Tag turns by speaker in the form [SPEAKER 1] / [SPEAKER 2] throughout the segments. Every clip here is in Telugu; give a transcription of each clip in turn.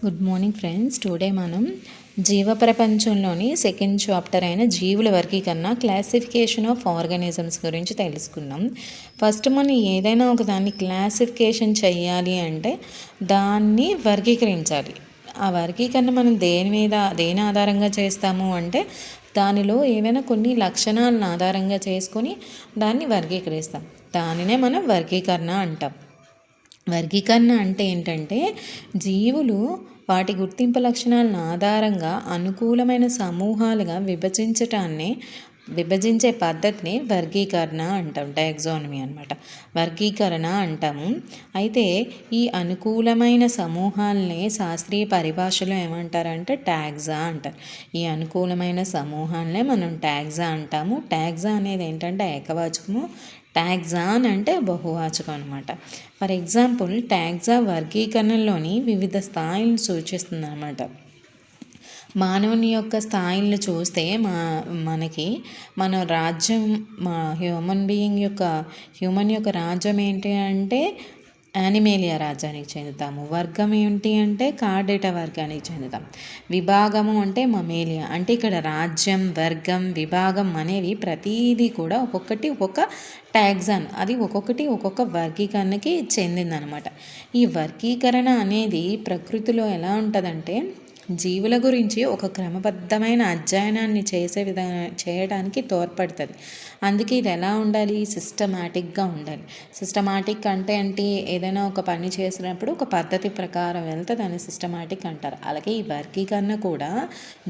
[SPEAKER 1] Good morning friends. టుడే మనం జీవ ప్రపంచంలోని సెకండ్ చాప్టర్ అయిన జీవుల వర్గీకరణ క్లాసిఫికేషన్ ఆఫ్ ఆర్గానిజమ్స్ గురించి తెలుసుకుందాం. ఫస్ట్ మనం ఏదైనా ఒక దాన్ని క్లాసిఫికేషన్ చేయాలి అంటే దాన్ని వర్గీకరించాలి. ఆ వర్గీకరణ మనం దేని ఆధారంగా చేస్తాము అంటే దానిలో ఏవైనా కొన్ని లక్షణాలను ఆధారంగా చేసుకొని దాన్ని వర్గీకరిస్తాం. దానినే మనం వర్గీకరణ అంటాం. వర్గీకరణ అంటే ఏంటంటే జీవులు వాటి గుర్తింపు లక్షణాలను ఆధారంగా అనుకూలమైన సమూహాలుగా విభజించే పద్ధతిని వర్గీకరణ అంటాం. టాక్సానమీ అనమాట, వర్గీకరణ అంటాము. అయితే ఈ అనుకూలమైన సమూహాలనే శాస్త్రీయ పరిభాషలో ఏమంటారంటే టాక్సా అంటారు. ఈ అనుకూలమైన సమూహాలనే మనం టాక్సా అంటాము. టాక్సా అనేది ఏంటంటే ఏకవచనము, టాక్సాన్ అంటే బహువాచకం అనమాట. ఫర్ ఎగ్జాంపుల్, టాక్సా వర్గీకరణలోని వివిధ స్థాయిలను సూచిస్తుంది అనమాట. మానవుని యొక్క స్థాయిలను చూస్తే మన రాజ్యం, హ్యూమన్ యొక్క రాజ్యం ఏంటి అంటే యానిమేలియా రాజ్యానికి చెందుతాము. వర్గం ఏంటి అంటే కార్డేటా వర్గానికి చెందుతాం. విభాగము అంటే మమేలియా. అంటే ఇక్కడ రాజ్యం, వర్గం, విభాగం అనేవి ప్రతీది కూడా ఒక్కొక్క టాక్సాన్, అది ఒక్కొక్క వర్గీకరణకి చెందిందనమాట. ఈ వర్గీకరణ అనేది ప్రకృతిలో ఎలా ఉంటుందంటే జీవుల గురించి ఒక క్రమబద్ధమైన అధ్యయనాన్ని చేయడానికి తోడ్పడుతుంది. అందుకే ఇది ఎలా ఉండాలి? సిస్టమాటిక్గా ఉండాలి. సిస్టమాటిక్ అంటే ఏంటి? ఏదైనా ఒక పని చేసినప్పుడు ఒక పద్ధతి ప్రకారం వెళ్తే దాన్ని సిస్టమాటిక్ అంటారు. అలాగే ఈ వర్గీకరణ కూడా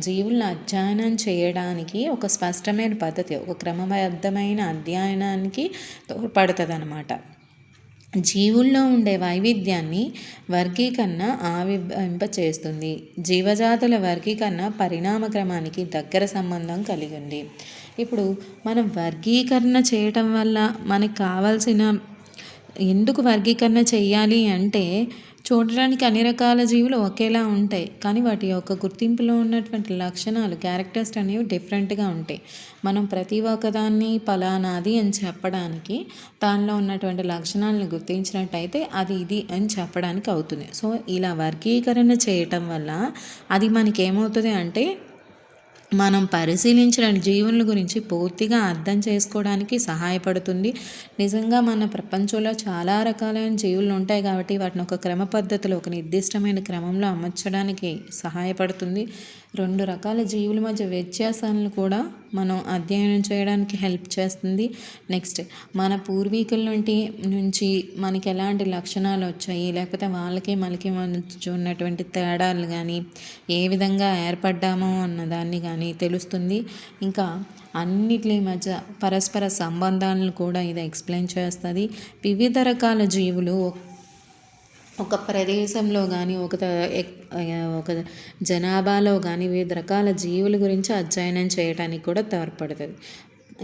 [SPEAKER 1] జీవులను అధ్యయనం చేయడానికి ఒక స్పష్టమైన పద్ధతి, ఒక క్రమబద్ధమైన అధ్యయనానికి తోడ్పడుతుంది అన్నమాట. జీవుల్లో ఉండే వైవిధ్యాన్ని వర్గీకరణ ఆవిర్భవింపచేస్తుంది. జీవజాతుల వర్గీకరణ పరిణామక్రమానికి దగ్గర సంబంధం కలిగి ఉంది. ఇప్పుడు మనం వర్గీకరణ చేయటం వల్ల మనకు కావాల్సిన, ఎందుకు వర్గీకరణ చేయాలి అంటే చూడడానికి అన్ని రకాల జీవులు ఒకేలా ఉంటాయి, కానీ వాటి యొక్క గుర్తింపులో ఉన్నటువంటి లక్షణాలు, క్యారెక్టర్స్ అనేవి డిఫరెంట్గా ఉంటాయి. మనం ప్రతి ఒక్కదాన్ని పలానాది అని చెప్పడానికి దానిలో ఉన్నటువంటి లక్షణాలను గుర్తించినట్టయితే అది ఇది అని చెప్పడానికి అవుతుంది. సో ఇలా వర్గీకరణ చేయటం వల్ల అది మనకి ఏమవుతుంది అంటే మనం పరిశీలించిన జీవుల గురించి పూర్తిగా అర్థం చేసుకోవడానికి సహాయపడుతుంది. నిజంగా మన ప్రపంచంలో చాలా రకాలైన జీవులు ఉంటాయి కాబట్టి వాటిని ఒక క్రమ పద్ధతిలో, ఒక నిర్దిష్టమైన క్రమంలో అమర్చడానికి సహాయపడుతుంది. 2 రకాల జీవుల మధ్య వ్యత్యాసాలను కూడా మనం అధ్యయనం చేయడానికి హెల్ప్ చేస్తుంది. నెక్స్ట్, మన పూర్వీకుల నుంచి మనకి ఎలాంటి లక్షణాలు వచ్చాయి, లేకపోతే వాళ్ళకి మనకి మధ్య ఉన్నటువంటి తేడాలు కానీ, ఏ విధంగా ఏర్పడ్డామో అన్నదాన్ని కానీ తెలుస్తుంది. ఇంకా అన్నిటి మధ్య పరస్పర సంబంధాలను కూడా ఇది ఎక్స్ప్లెయిన్ చేస్తుంది. వివిధ రకాల జీవులు ఒక ప్రదేశంలో కానీ, ఒక జనాభాలో కానీ వివిధ రకాల జీవుల గురించి అధ్యయనం చేయడానికి కూడా తోడ్పడుతుంది.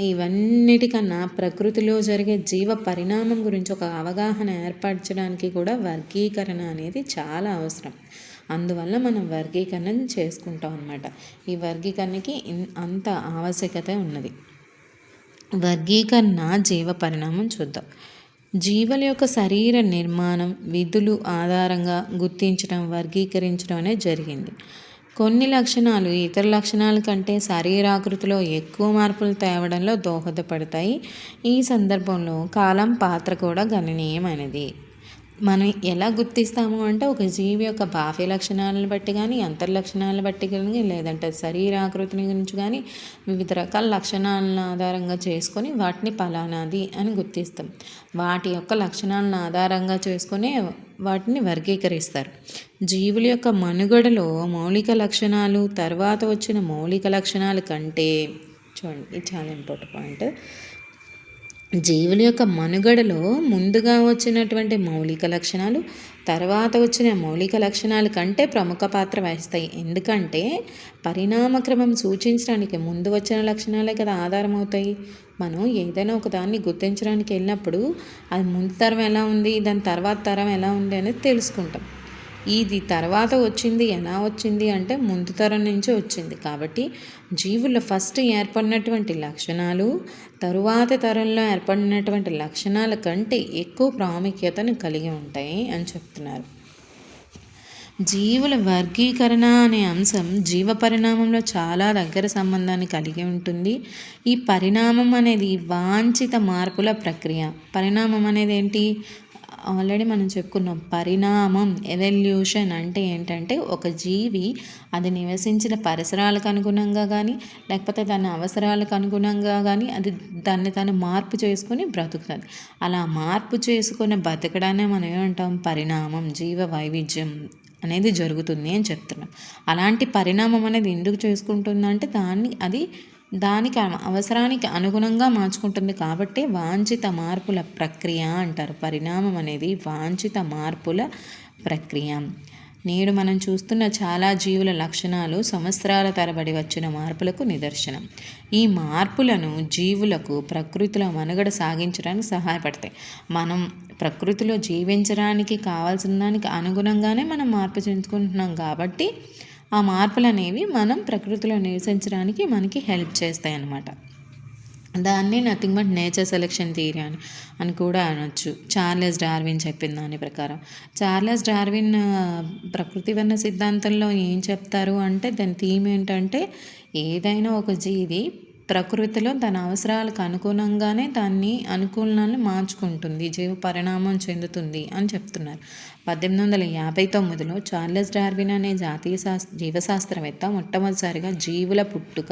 [SPEAKER 1] ఇవన్నిటికన్నా ప్రకృతిలో జరిగే జీవ పరిణామం గురించి ఒక అవగాహన ఏర్పరచడానికి కూడా వర్గీకరణ అనేది చాలా అవసరం. అందువల్ల మనం వర్గీకరణ చేసుకుంటాం అన్నమాట. ఈ వర్గీకరణకి అంత ఆవశ్యకత ఉన్నది. వర్గీకరణ జీవ పరిణామం చూద్దాం. జీవుల యొక్క శరీర నిర్మాణం, విధులు ఆధారంగా గుర్తించడం, వర్గీకరించడం అనేది జరిగింది. కొన్ని లక్షణాలు ఇతర లక్షణాల కంటే శరీరాకృతిలో ఎక్కువ మార్పులు తేవడంలో దోహదపడతాయి. ఈ సందర్భంలో కాలం పాత్ర కూడా గణనీయమైనది. మనం ఎలా గుర్తిస్తాము అంటే ఒక జీవి యొక్క బాహ్య లక్షణాలను బట్టి కానీ, అంతర్లక్షణాలను బట్టి కానీ, లేదంటే శరీరాకృతిని గురించి కానీ వివిధ రకాల లక్షణాలను ఆధారంగా చేసుకొని వాటిని పలానాది అని గుర్తిస్తాం. వాటి యొక్క లక్షణాలను ఆధారంగా చేసుకుని వాటిని వర్గీకరిస్తారు. జీవుల యొక్క మనుగడలో మౌలిక లక్షణాలు తర్వాత వచ్చిన మౌలిక లక్షణాల కంటే, చూడండి ఇది చాలా ఇంపార్టెంట్ పాయింట్, జీవుల యొక్క మనుగడలో ముందుగా వచ్చినటువంటి మౌలిక లక్షణాలు తర్వాత వచ్చిన మౌలిక లక్షణాల కంటే ప్రముఖ పాత్ర వహిస్తాయి. ఎందుకంటే పరిణామక్రమం సూచించడానికి ముందు వచ్చిన లక్షణాలే కదా ఆధారం అవుతాయి. మనం ఏదైనా ఒక దాన్ని గుర్తించడానికి వెళ్ళినప్పుడు అది ముందు తరం ఎలా ఉంది, దాని తర్వాత తరం ఎలా ఉంది అనేది తెలుసుకుంటాం. ఇది తర్వాత వచ్చింది, ఎలా వచ్చింది అంటే ముందు తరం నుంచి వచ్చింది. కాబట్టి జీవుల్లో ఫస్ట్ ఏర్పడినటువంటి లక్షణాలు తరువాత తరంలో ఏర్పడినటువంటి లక్షణాల కంటే ఎక్కువ ప్రాముఖ్యతను కలిగి ఉంటాయి అని చెప్తున్నారు. జీవుల వర్గీకరణ అనే అంశం జీవ పరిణామంలో చాలా దగ్గర సంబంధాన్ని కలిగి ఉంటుంది. ఈ పరిణామం అనేది వాంఛిత మార్పుల ప్రక్రియ. పరిణామం అనేది ఏంటి? ఆల్రెడీ మనం చెప్పుకున్నాం. పరిణామం ఎవల్యూషన్ అంటే ఏంటంటే ఒక జీవి అది నివసించిన పరిసరాలకు అనుగుణంగా కానీ లేకపోతే దాని అవసరాలకు అనుగుణంగా కానీ అది దాన్ని తను మార్పు చేసుకొని బ్రతుకుతుంది. అలా మార్పు చేసుకుని బతకడాన్ని మనం ఏమంటాం? పరిణామం, జీవ వైవిధ్యం అనేది జరుగుతుంది అని చెప్తున్నాం. అలాంటి పరిణామం అనేది ఎందుకు చేసుకుంటుందంటే దానికి అవసరానికి అనుగుణంగా మార్చుకుంటుంది కాబట్టి వాంఛిత మార్పుల ప్రక్రియ అంటారు. పరిణామం అనేది వాంఛిత మార్పుల ప్రక్రియ. నేడు మనం చూస్తున్న చాలా జీవుల లక్షణాలు సంవత్సరాల తరబడి వచ్చిన మార్పులకు నిదర్శనం. ఈ మార్పులను జీవులకు ప్రకృతిలో మనుగడ సాగించడానికి సహాయపడతాయి. మనం ప్రకృతిలో జీవించడానికి కావాల్సిన దానికి అనుగుణంగానే మనం మార్పు చెందుకుంటున్నాం కాబట్టి ఆ మార్పులు అనేవి మనం ప్రకృతిలో నివసించడానికి మనకి హెల్ప్ చేస్తాయి అన్నమాట. దాన్ని nothing but nature selection theory అని కూడా అనొచ్చు. చార్లెస్ డార్విన్ చెప్పిన దాని ప్రకారం. చార్లెస్ డార్విన్ ప్రకృతి వర్ణ సిద్ధాంతంలో ఏం చెప్తారు అంటే దాని థీమ్ ఏంటంటే ఏదైనా ఒక జీవి ప్రకృతిలో తన అవసరాలకు అనుగుణంగానే దాన్ని అనుకూలనాన్ని మార్చుకుంటుంది, జీవ పరిణామం చెందుతుంది అని చెప్తున్నారు. 1859లో చార్లెస్ డార్విన్ అనే జీవశాస్త్రవేత్త మొట్టమొదటిసారిగా జీవుల పుట్టుక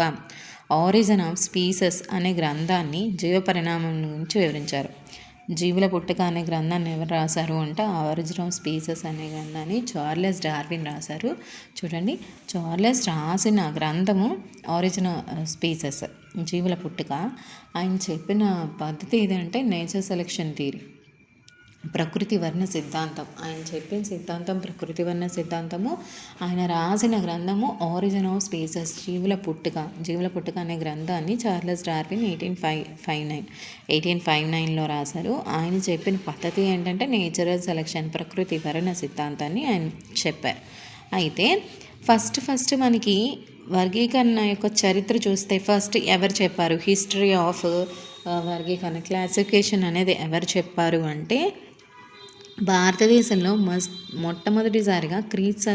[SPEAKER 1] ఆరిజిన్ ఆఫ్ స్పీసెస్ అనే గ్రంథాన్ని జీవ పరిణామం గురించి వివరించారు. జీవుల పుట్టుక అనే గ్రంథాన్ని ఎవరు రాశారు అంటే ఆరిజిన్ ఆఫ్ స్పీసెస్ అనే గ్రంథాన్ని చార్లెస్ డార్విన్ రాశారు. చూడండి, చార్లెస్ రాసిన గ్రంథము ఆరిజిన్ ఆఫ్ స్పీసెస్, జీవుల పుట్టుక. ఆయన చెప్పిన పద్ధతి ఏదంటే నేచర్ సెలెక్షన్ థియరీ, ప్రకృతి వర్ణ సిద్ధాంతం. ఆయన చెప్పిన సిద్ధాంతం ప్రకృతి వర్ణ సిద్ధాంతము. ఆయన రాసిన గ్రంథము ఆరిజిన్ ఆఫ్ స్పీసెస్, జీవుల పుట్టుక అనే గ్రంథాన్ని చార్లెస్ డార్విన్ 1859లో రాశారు. ఆయన చెప్పిన పద్ధతి ఏంటంటే నేచురల్ సెలెక్షన్, ప్రకృతి వర్ణ సిద్ధాంతాన్ని ఆయన చెప్పారు. అయితే ఫస్ట్ మనకి వర్గీకరణ యొక్క చరిత్ర చూస్తే ఫస్ట్ ఎవరు చెప్పారు? హిస్టరీ ఆఫ్ వర్గీకరణ, క్లాసిఫికేషన్ అనేది ఎవరు చెప్పారు అంటే భారతదేశంలో మొట్టమొదటిసారిగా క్రీస్తు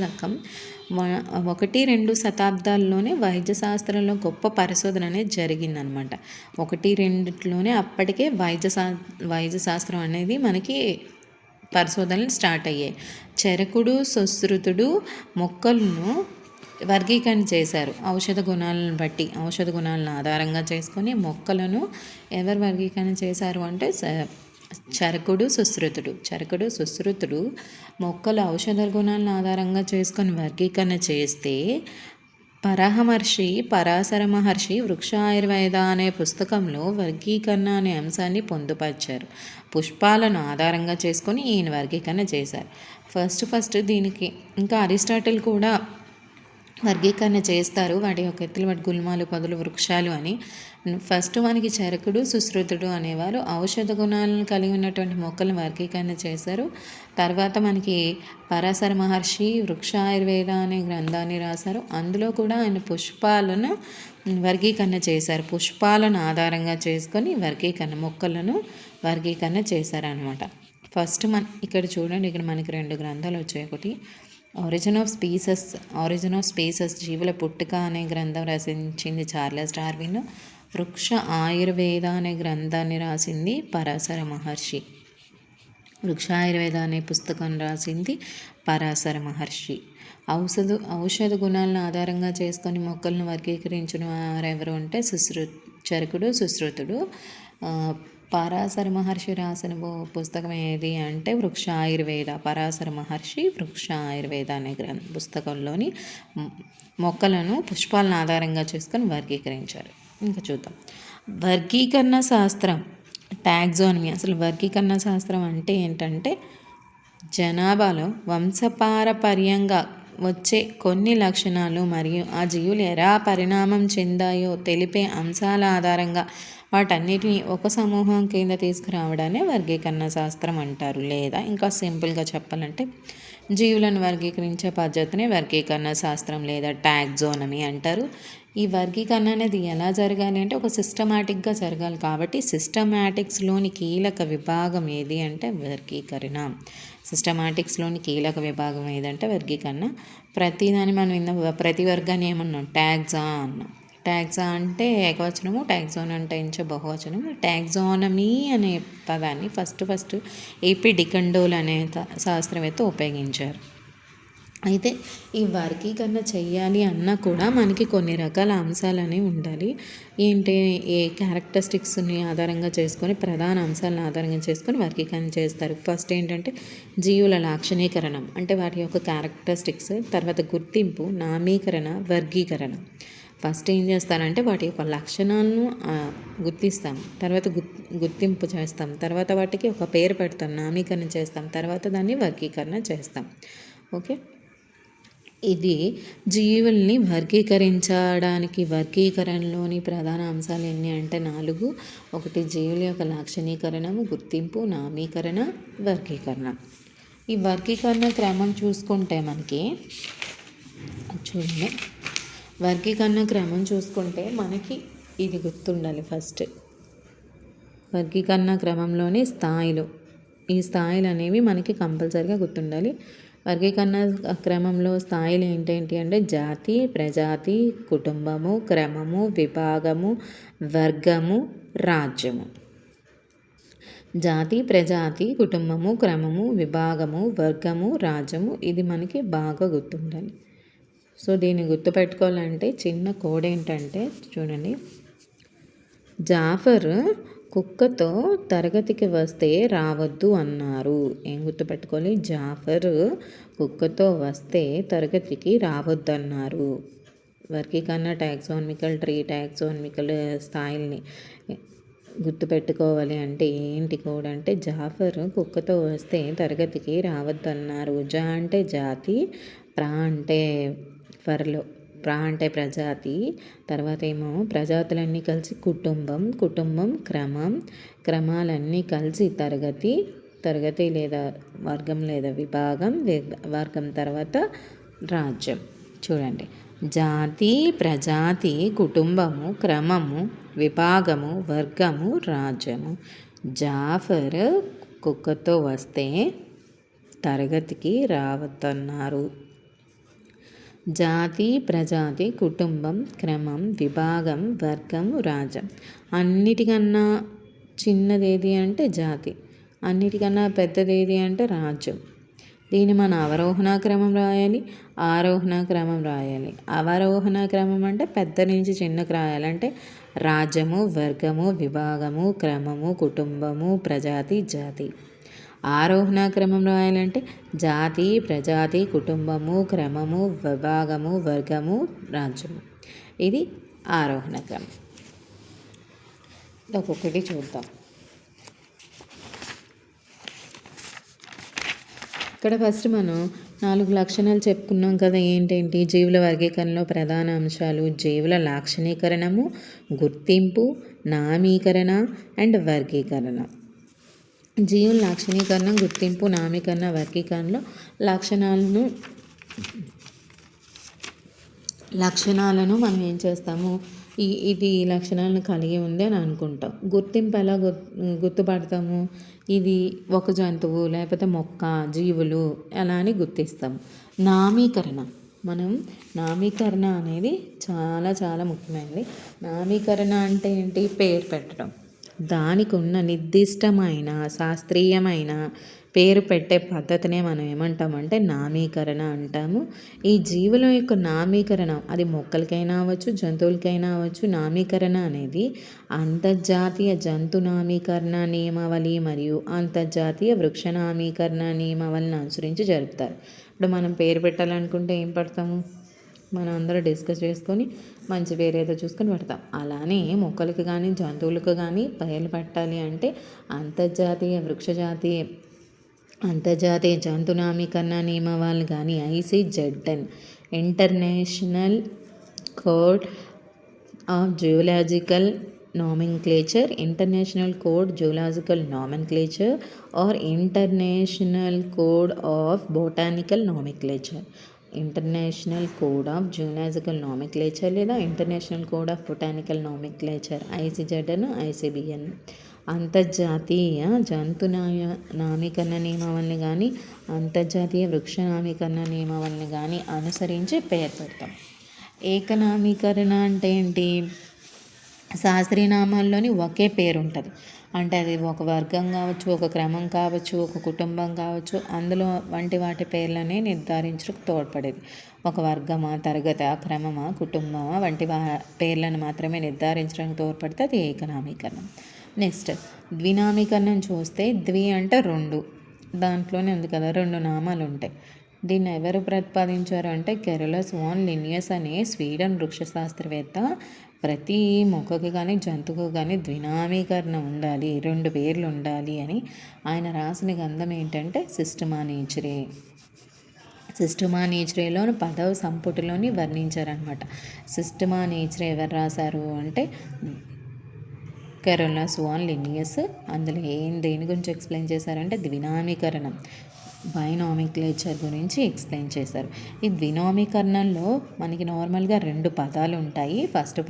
[SPEAKER 1] 1-2 శతాబ్దాల్లోనే వైద్య శాస్త్రంలో గొప్ప పరిశోధన అనేది జరిగిందనమాట. 1-2లోనే అప్పటికే వైద్య శాస్త్రం అనేది మనకి పరిశోధనలు స్టార్ట్ అయ్యాయి. చరకుడు, సుశ్రుతుడు మొక్కలను వర్గీకరణ చేశారు. ఔషధ గుణాలను ఆధారంగా చేసుకొని మొక్కలను ఎవరు వర్గీకరణ చేశారు అంటే చరకుడు, సుశ్రుతుడు మొక్కల ఔషధ గుణాలను ఆధారంగా చేసుకొని వర్గీకరణ చేస్తే పరాశర మహర్షి వృక్ష ఆయుర్వేద అనే పుస్తకంలో వర్గీకరణ అనే అంశాన్ని పొందుపరిచారు. పుష్పాలను ఆధారంగా చేసుకొని ఈయన వర్గీకరణ చేశారు. ఫస్ట్ దీనికి ఇంకా అరిస్టాటిల్ కూడా వర్గీకరణ చేస్తారు. వాటి యొక్క ఎత్తులు, వాటి గుల్మాలు, పదులు, వృక్షాలు అని. ఫస్ట్ మనకి చరకుడు, సుశ్రుతుడు అనేవారు ఔషధ గుణాలను కలిగి ఉన్నటువంటి మొక్కలను వర్గీకరణ చేశారు. తర్వాత మనకి పరాశర మహర్షి వృక్ష ఆయుర్వేద అనే గ్రంథాన్ని రాశారు. అందులో కూడా ఆయన పుష్పాలను వర్గీకరణ చేశారు. పుష్పాలను ఆధారంగా చేసుకొని మొక్కలను వర్గీకరణ చేశారనమాట. ఫస్ట్ ఇక్కడ చూడండి, ఇక్కడ మనకి 2 గ్రంథాలు వచ్చాయి. ఒకటి ఆరిజిన్ ఆఫ్ స్పీసెస్ జీవుల పుట్టుక అనే గ్రంథం రచించింది చార్లెస్ డార్విన్. వృక్ష ఆయుర్వేద అనే గ్రంథాన్ని రాసింది పరాశర మహర్షి. వృక్ష ఆయుర్వేద అనే పుస్తకం రాసింది పరాశర మహర్షి. ఔషధ గుణాలను ఆధారంగా చేసుకొని మొక్కలను వర్గీకరించిన వారెవరు అంటే చరకుడు, సుశ్రుతుడు. పరాశర మహర్షి రాసిన పుస్తకం ఏది అంటే వృక్ష ఆయుర్వేద. పరాశర మహర్షి వృక్ష ఆయుర్వేద అనే పుస్తకంలోని మొక్కలను పుష్పాలను ఆధారంగా చేసుకొని వర్గీకరించారు. ఇంకా చూద్దాం, వర్గీకరణ శాస్త్రం, టాక్సానమీ. అసలు వర్గీకరణ శాస్త్రం అంటే ఏంటంటే జనాభాలో వంశపారపర్యంగా వచ్చే కొన్ని లక్షణాలు మరియు ఆ జీవులు ఎలా పరిణామం చెందాయో తెలిపే అంశాల ఆధారంగా వాటన్నిటిని ఒక సమూహం కింద తీసుకురావడాన్ని వర్గీకరణ శాస్త్రం అంటారు. లేదా ఇంకా సింపుల్గా చెప్పాలంటే జీవులను వర్గీకరించే పద్ధతిని వర్గీకరణ శాస్త్రం లేదా టాక్సానమీ అంటారు. ఈ వర్గీకరణ అనేది ఎలా జరగాలి అంటే ఒక సిస్టమాటిక్గా జరగాలి. కాబట్టి సిస్టమాటిక్స్లోని కీలక విభాగం ఏది అంటే వర్గీకరణ. సిస్టమాటిక్స్లోని కీలక విభాగం ఏదంటే వర్గీకరణ. ప్రతిదాన్ని మనం ప్రతి వర్గాన్ని ఏమన్నాం, ట్యాగ్జా అన్నాం. ట్యాగ్జా అంటే ఏకవచనము, ట్యాక్సాన్ అంటే ఇంచ బహువచనము. ట్యాక్సానమీ అనే పదాన్ని ఫస్ట్ ఏపీ డికండోల్ అనే శాస్త్రవేత్త ఉపయోగించారు. అయితే ఈ వర్గీకరణ చెయ్యాలి అన్నా కూడా మనకి కొన్ని రకాల అంశాలు అనేవి ఉండాలి. ఏంటి, ఏ క్యారెక్టరిస్టిక్స్ని ఆధారంగా చేసుకొని, ప్రధాన అంశాలను ఆధారంగా చేసుకొని వర్గీకరణ చేస్తారు. ఫస్ట్ ఏంటంటే జీవుల లాక్షణీకరణం, అంటే వాటి యొక్క క్యారెక్టరిస్టిక్స్. తర్వాత గుర్తింపు, నామీకరణ, వర్గీకరణ. ఫస్ట్ ఏం చేస్తారంటే వాటి యొక్క లక్షణాలను గుర్తిస్తాం, తర్వాత గుర్తింపు చేస్తాం, తర్వాత వాటికి ఒక పేరు పెడతాం, నామీకరణ చేస్తాం, తర్వాత దాన్ని వర్గీకరణ చేస్తాం. ఓకే, ఇది జీవుల్ని వర్గీకరించడానికి వర్గీకరణలోని ప్రధాన అంశాలు ఎన్ని అంటే 4. ఒకటి జీవుల యొక్క లాక్షణీకరణము, గుర్తింపు, నామీకరణ, వర్గీకరణ. ఈ వర్గీకరణ క్రమం చూసుకుంటే మనకి చూడండి, వర్గీకరణ క్రమం చూసుకుంటే మనకి ఇది గుర్తుండాలి. ఫస్ట్ వర్గీకరణ క్రమంలోని స్థాయిలు, ఈ స్థాయిలు అనేవి మనకి కంపల్సరీగా గుర్తుండాలి. వర్గీకరణ క్రమంలో స్థాయిలు ఏంటేంటి అంటే జాతి, ప్రజాతి, కుటుంబము, క్రమము, విభాగము, వర్గము, రాజ్యము. జాతి, ప్రజాతి, కుటుంబము, క్రమము, విభాగము, వర్గము, రాజ్యము. ఇది మనకి బాగా గుర్తుండాలి. సో దీన్ని గుర్తుపెట్టుకోవాలంటే చిన్న కోడ్ ఏంటంటే చూడండి, జాఫర్ కుక్కతో తరగతికి వస్తే రావద్దు అన్నారు. ఏం గుర్తుపెట్టుకోవాలి, జాఫర్ కుక్కతో వస్తే తరగతికి రావద్దన్నారు. వర్గీకరణ టాక్సానమికల్ ట్రీ, టాక్సానమికల్ స్థాయిల్ని గుర్తుపెట్టుకోవాలి అంటే ఏంటి కోడ్ అంటే, జాఫర్ కుక్కతో వస్తే తరగతికి రావద్దన్నారు. జా అంటే జాతి, ప్రా అంటే ఫర్లో, ప్రా అంటే ప్రజాతి, తర్వాత ఏమో ప్రజాతులన్నీ కలిసి కుటుంబం, క్రమాలన్నీ కలిసి తరగతి లేదా వర్గం లేదా విభాగం, వర్గం తర్వాత రాజ్యం. చూడండి, జాతి, ప్రజాతి, కుటుంబము, క్రమము, విభాగము, వర్గము, రాజ్యము. జాఫర్ కుక్కతో వస్తే తరగతికి రావద్దన్నారు. జాతి, ప్రజాతి, కుటుంబం, క్రమం, విభాగం, వర్గం, రాజ్యం. అన్నిటికన్నా చిన్నదేది అంటే జాతి, అన్నిటికన్నా పెద్దదేది అంటే రాజ్యం. దీన్ని మన అవరోహణ క్రమం రాయాలి, ఆరోహణ క్రమం రాయాలి. అవరోహణ క్రమం అంటే పెద్ద నుంచి చిన్నకు రాయాలి, అంటే రాజ్యము, వర్గము, విభాగము, క్రమము, కుటుంబము, ప్రజాతి, జాతి. ఆరోహణ క్రమం రాయాలంటే జాతి, ప్రజాతి, కుటుంబము, క్రమము, విభాగము, వర్గము, రాజ్యము. ఇది ఆరోహణ క్రమం. ఒక్కొక్కటి చూద్దాం. ఇక్కడ ఫస్ట్ మనం 4 లక్షణాలు చెప్పుకున్నాం కదా. ఏంటేంటి, జీవుల వర్గీకరణలో ప్రధాన అంశాలు జీవుల లాక్షణీకరణము, గుర్తింపు, నామీకరణ అండ్ వర్గీకరణ. జీవుల లాక్షణీకరణ, గుర్తింపు, నామీకరణ, వర్గీకరణలో లక్షణాలను మనం ఏం చేస్తాము, ఇది లక్షణాలను కలిగి ఉంది అని అనుకుంటాం. గుర్తింపు ఎలా గుర్తుపడతాము, ఇది ఒక జంతువు లేకపోతే మొక్క, జీవులు అలా అని గుర్తిస్తాము. నామీకరణ అనేది చాలా చాలా ముఖ్యమైనది. నామీకరణ అంటే ఏంటి, పేరు పెట్టడం. దానికి ఉన్న నిర్దిష్టమైన శాస్త్రీయమైన పేరు పెట్టే పద్ధతినే మనం ఏమంటామంటే నామీకరణ అంటాము. ఈ జీవుల యొక్క నామీకరణ అది మొక్కలకైనా అవ్వచ్చు, జంతువులకైనా అవ్వచ్చు. నామీకరణ అనేది అంతర్జాతీయ జంతు నామీకరణ నియమావళి మరియు అంతర్జాతీయ వృక్ష నామీకరణ నియమావళిని అనుసరించి జరుపుతారు. ఇప్పుడు మనం పేరు పెట్టాలనుకుంటే ఏం పెడతాము, మనం అందరూ డిస్కస్ చేసుకొని మంచి పేరు ఏదో చూసుకొని పెడతాం. అలానే మొక్కలకు కానీ జంతువులకు కానీ పేర్లు పెట్టాలి అంటే అంతర్జాతీయ జంతు నామీకరణ నియమావళి కానీ ICZN international code of zoological nomenclature, International Code Zoological Nomenclature or International Code of Botanical Nomenclature. International code of zoological nomenclature లేదా international code of botanical nomenclature ICZN, ICBN. అంతర్జాతీయ జంతు నామీకరణ నియమావళిని కానీ అంతర్జాతీయ వృక్ష నామీకరణ నియమావళిని కానీ అనుసరించి పేరు పెడతాం. ఏకనామీకరణ అంటే ఏంటి? శాస్త్రీయ నామాల్లోని ఒకే పేరు ఉంటుంది. అంటే అది ఒక వర్గం కావచ్చు, ఒక క్రమం కావచ్చు, ఒక కుటుంబం కావచ్చు, అందులో వంటి వాటి పేర్లనే నిర్ధారించడానికి తోడ్పడేది. ఒక వర్గమా, తరగతా, క్రమమా, కుటుంబమా వంటి పేర్లను మాత్రమే నిర్ధారించడానికి తోడ్పడితే అది ఏకనామీకరణం. నెక్స్ట్ ద్వినామీకరణం చూస్తే ద్వి అంటే 2, దాంట్లోనే ఉంది కదా 2 నామాలు ఉంటాయి. దీన్ని ఎవరు ప్రతిపాదించారు అంటే కెరోలస్ వాన్ లినియస్ అనే స్వీడన్ వృక్ష శాస్త్రవేత్త ప్రతి మొక్కకి కానీ జంతువుకు కానీ ద్వినామీకరణ ఉండాలి, 2 పేర్లు ఉండాలి అని ఆయన రాసిన గ్రంథం ఏంటంటే సిస్టమా నేచరే. సిస్టమా నేచరేలోని 10వ సంపుటిలోని వర్ణించారనమాట. సిస్టమా నేచరే ఎవరు రాశారు అంటే కెరోలస్ వాన్ లినియస్. అందులో దేని గురించి ఎక్స్ప్లెయిన్ చేశారంటే ద్వినామీకరణం, బైనామిక్లేచర్ గురించి ఎక్స్ప్లెయిన్ చేశారు. ఈ ద్వినామీకరణంలో మనకి నార్మల్గా 2 పదాలు ఉంటాయి. ఫస్ట్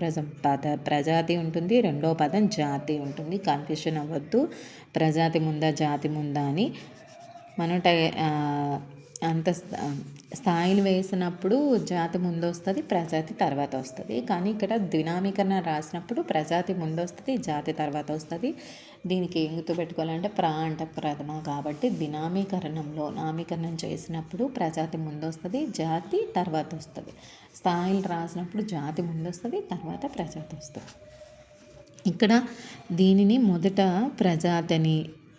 [SPEAKER 1] ప్రజాతి ఉంటుంది, రెండో పదం జాతి ఉంటుంది. కన్ఫ్యూషన్ అవ్వద్దు, ప్రజాతి ముందా జాతి ముందా అని. మనం అంత స్థాయిలు వేసినప్పుడు జాతి ముందు వస్తుంది, ప్రజాతి తర్వాత వస్తుంది. కానీ ఇక్కడ ద్వినామీకరణ రాసినప్పుడు ప్రజాతి ముందు వస్తుంది, జాతి తర్వాత వస్తుంది. దీనికి ఏం గుర్తుపెట్టుకోవాలంటే అంటే ప్రథమ కాబట్టి ద్వినామీకరణంలో నామీకరణం చేసినప్పుడు ప్రజాతి ముందు వస్తుంది, జాతి తర్వాత వస్తుంది. స్థాయిలు రాసినప్పుడు జాతి ముందు వస్తుంది, తర్వాత ప్రజాతి వస్తుంది. ఇక్కడ దీనిని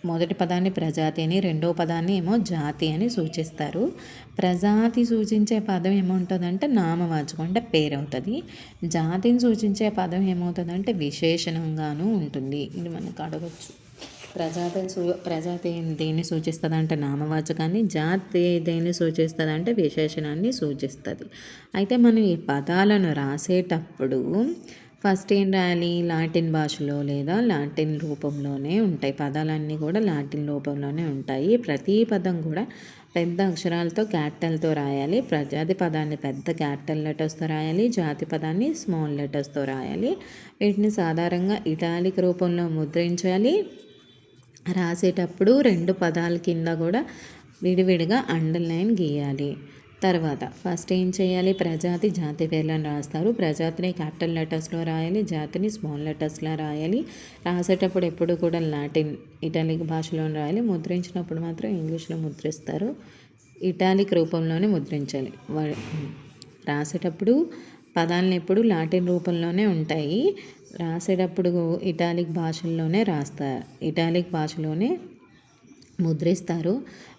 [SPEAKER 1] మొదటి పదాన్ని ప్రజాతి అని, రెండో పదాన్ని ఏమో జాతి అని సూచిస్తారు. ప్రజాతి సూచించే పదం ఏమవుతుందంటే నామవాచకం అంటే పేరు అవుతుంది. జాతిని సూచించే పదం ఏమవుతుందంటే విశేషణంగాను ఉంటుంది. ఇది మనకు అడగచ్చు. ప్రజాతి దేన్ని సూచిస్తుంది అంటే నామవాచకాన్ని, జాతి దేన్ని సూచిస్తుంది అంటే విశేషణాన్ని సూచిస్తుంది. అయితే మనం ఈ పదాలను రాసేటప్పుడు ఫస్ట్ ఏం రాయాలి? లాటిన్ భాషలో లేదా లాటిన్ రూపంలోనే ఉంటాయి. పదాలన్నీ కూడా లాటిన్ రూపంలోనే ఉంటాయి. ప్రతి పదం కూడా పెద్ద అక్షరాలతో క్యాపిటల్తో రాయాలి. ప్రజాతి పదాన్ని పెద్ద క్యాపిటల్ లెటర్స్తో రాయాలి, జాతి పదాన్ని స్మాల్ లెటర్స్తో రాయాలి. వీటిని సాధారణంగా ఇటాలిక్ రూపంలో ముద్రించాలి. రాసేటప్పుడు 2 పదాల కింద కూడా విడివిడిగా అండర్లైన్ గీయాలి. తర్వాత ఫస్ట్ ఏం చేయాలి? ప్రజాతి జాతి పేర్లను రాస్తారు. ప్రజాతిని క్యాపిటల్ లెటర్స్లో రాయాలి, జాతిని స్మాల్ లెటర్స్లో రాయాలి. రాసేటప్పుడు ఎప్పుడు కూడా ఇటాలిక్ భాషలో రాయాలి. ముద్రించినప్పుడు మాత్రం ఇంగ్లీష్లో ముద్రిస్తారు. ఇటాలిక్ రూపంలోనే ముద్రించాలి. రాసేటప్పుడు పదాలను ఎప్పుడు లాటిన్ రూపంలోనే ఉంటాయి. రాసేటప్పుడు ఇటాలిక్ భాషలోనే ముద్రిస్తారు.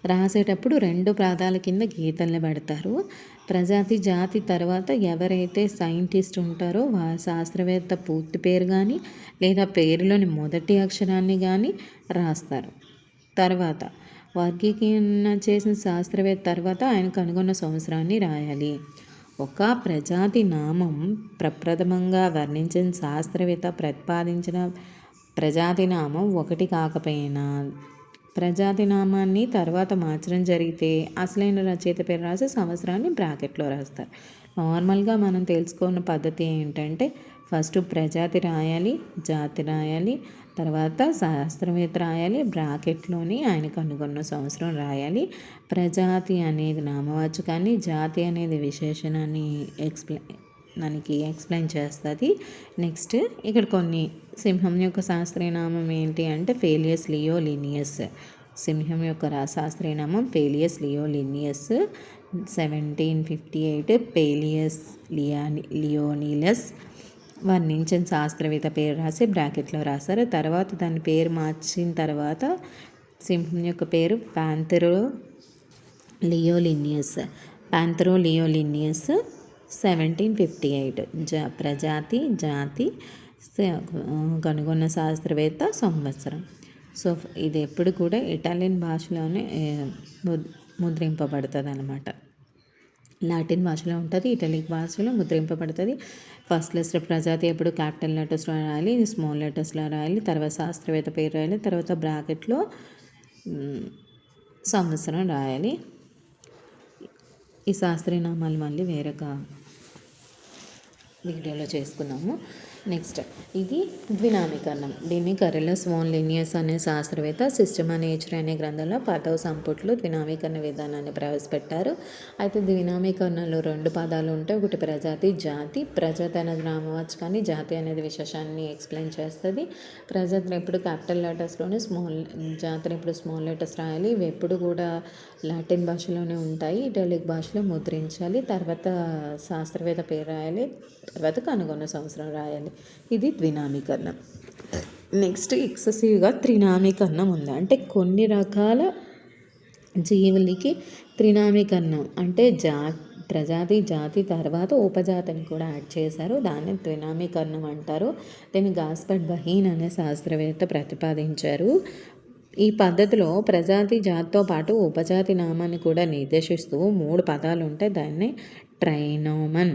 [SPEAKER 1] రాసేటప్పుడు 2 పాదాల కింద గీతల్ని పెడతారు. ప్రజాతి జాతి తర్వాత ఎవరైతే సైంటిస్ట్ ఉంటారో శాస్త్రవేత్త పూర్తి పేరు కానీ లేదా పేరులోని మొదటి అక్షరాన్ని కానీ రాస్తారు. తర్వాత వర్గీకరణ చేసిన శాస్త్రవేత్త తర్వాత ఆయన కనుగొన్న సంవత్సరాన్ని రాయాలి. ఒక ప్రజాతి నామం ప్రప్రథమంగా వర్ణించిన శాస్త్రవేత్త ప్రతిపాదించిన ప్రజాతి నామం ఒకటి కాకపోయినా ప్రజాతి నామాన్ని తర్వాత మార్చడం జరిగితే అసలైన రచయిత పేరు రాసి సంవత్సరాన్ని బ్రాకెట్లో రాస్తారు. నార్మల్గా మనం తెలుసుకున్న పద్ధతి ఏంటంటే ఫస్ట్ ప్రజాతి రాయాలి, జాతి రాయాలి, తర్వాత శాస్త్రవేత్త రాయాలి, బ్రాకెట్లోని ఆయన కనుగొన్న సంవత్సరం రాయాలి. ప్రజాతి అనేది నామవాచకాన్ని, జాతి అనేది విశేషణాన్ని ఎక్స్ప్లెయిన్ చేస్తుంది. నెక్స్ట్ ఇక్కడ కొన్ని సింహం యొక్క శాస్త్రీయ నామం ఏంటి అంటే ఫేలియస్ లియో లినియస్. సింహం యొక్క శాస్త్రీయ నామం ఫేలియస్ లియో లినియస్. 1758 పేలియస్ లియోనిలస్ వర్ణించిన శాస్త్రవేత్త పేరు రాసి బ్రాకెట్లో రాశారు. తర్వాత దాని పేరు మార్చిన తర్వాత సింహం యొక్క పేరు ప్యాంథెరో లియోలినియస్. 1758 ప్రజాతి, జాతి, కనుగొన్న శాస్త్రవేత్త, సంవత్సరం. సో ఇది ఎప్పుడు కూడా ఇటాలియన్ భాషలోనే ముద్రింపబడుతుంది అన్నమాట. లాటిన్ భాషలో ఉంటుంది, ఇటాలిక్ భాషలో ముద్రింపబడుతుంది. ఫస్ట్ లెటర్ ప్రజాతి ఎప్పుడు క్యాపిటల్ లెటర్స్లో రాయాలి, స్మాల్ లెటర్స్లో రాయాలి, తర్వాత శాస్త్రవేత్త పేరు రాయాలి, తర్వాత బ్రాకెట్లో సంవత్సరం రాయాలి. ఈ శాస్త్రీయ నామాలు మళ్ళీ వేరొక వీడియోలో చేసుకున్నాము. నెక్స్ట్ ఇది ద్వినామీకరణం. దీన్ని కరెలస్ వాన్ లినియస్ అనే శాస్త్రవేత్త సిస్టమ్ ఆఫ్ నేచర్ అనే గ్రంథంలో 10వ సంపుట్లో ద్వినామీకరణ విధానాన్ని ప్రవేశపెట్టారు. అయితే ద్వినామీకరణలో 2 పదాలు ఉంటాయి. ఒకటి ప్రజాతి, జాతి. ప్రజాతి అనేది నామవాచకాన్ని, జాతి అనేది విశేషాన్ని ఎక్స్ప్లెయిన్ చేస్తుంది. ప్రజాతిని ఎప్పుడు క్యాపిటల్ లెటర్స్లోనే, జాతిని ఎప్పుడు స్మాల్ లెటర్స్ రాయాలి. ఇవి ఎప్పుడు కూడా లాటిన్ భాషలోనే ఉంటాయి. ఇటాలిక్ భాషలో ముద్రించాలి. తర్వాత శాస్త్రవేత్త పేరు రాయాలి. తర్వాత కనుగొన్న సంవత్సరం రాయాలి. ఇది ద్వినామీకరణం. నెక్స్ట్ ఎక్సెసివ్గా త్రినామీకరణం ఉంది. అంటే కొన్ని రకాల జీవులకి త్రినామీకరణం అంటే ప్రజాతి, జాతి తర్వాత ఉపజాతిని కూడా యాడ్ చేశారు. దాన్ని ద్వినామీకరణం అంటారు. దీన్ని గాస్పర్డ్ బహీన్ అనే శాస్త్రవేత్త ప్రతిపాదించారు. ఈ పద్ధతిలో ప్రజాతి, జాతితో పాటు ఉపజాతి నామాన్ని కూడా నిర్దేశిస్తూ 3 పదాలు ఉంటాయి. దాన్ని ట్రైనోమన్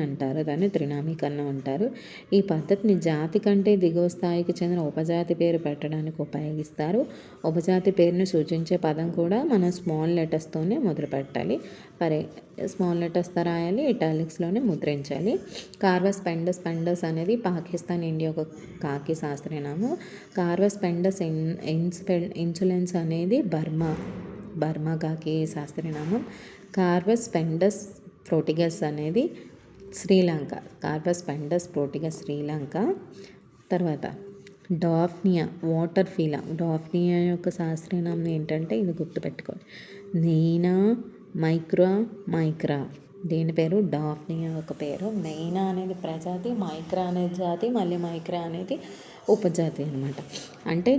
[SPEAKER 1] అంటారు. దాన్ని త్రినామీకరణం అంటారు. ఈ పద్ధతిని జాతి కంటే దిగువ స్థాయికి చెందిన ఉపజాతి పేరు పెట్టడానికి ఉపయోగిస్తారు. ఉపజాతి పేరుని సూచించే పదం కూడా మనం స్మాల్ లెటర్స్తోనే మొదలు పెట్టాలి. స్మాల్ లెటర్స్తో రాయాలి. ఇటాలిక్స్లోనే ముద్రించాలి. కార్వస్ పెండస్ అనేది పాకిస్తాన్, ఇండియా ఒక కాకి శాస్త్రీయనామం. కార్వస్ పెండస్ ఇన్సులెన్స్ అనేది బర్మా కాకి శాస్త్రీయనామం. కార్వస్ పెండస్ ప్రోటిగస్ అనేది శ్రీలంక. కార్వస్ పెండస్ ప్రోటిగస్ శ్రీలంక. తర్వాత డాఫ్నియా డాఫ్నియా యొక్క శాస్త్రీయనామం ఏంటంటే ఇది గుర్తుపెట్టుకోండి, నెయినా మైక్రా. దీని పేరు డాఫ్నియా ఒక పేరు. నెయినా అనేది ప్రజాతి, మైక్రా అనేది జాతి, మళ్ళీ మైక్రా అనేది ఉపజాతి అనమాట. అంటే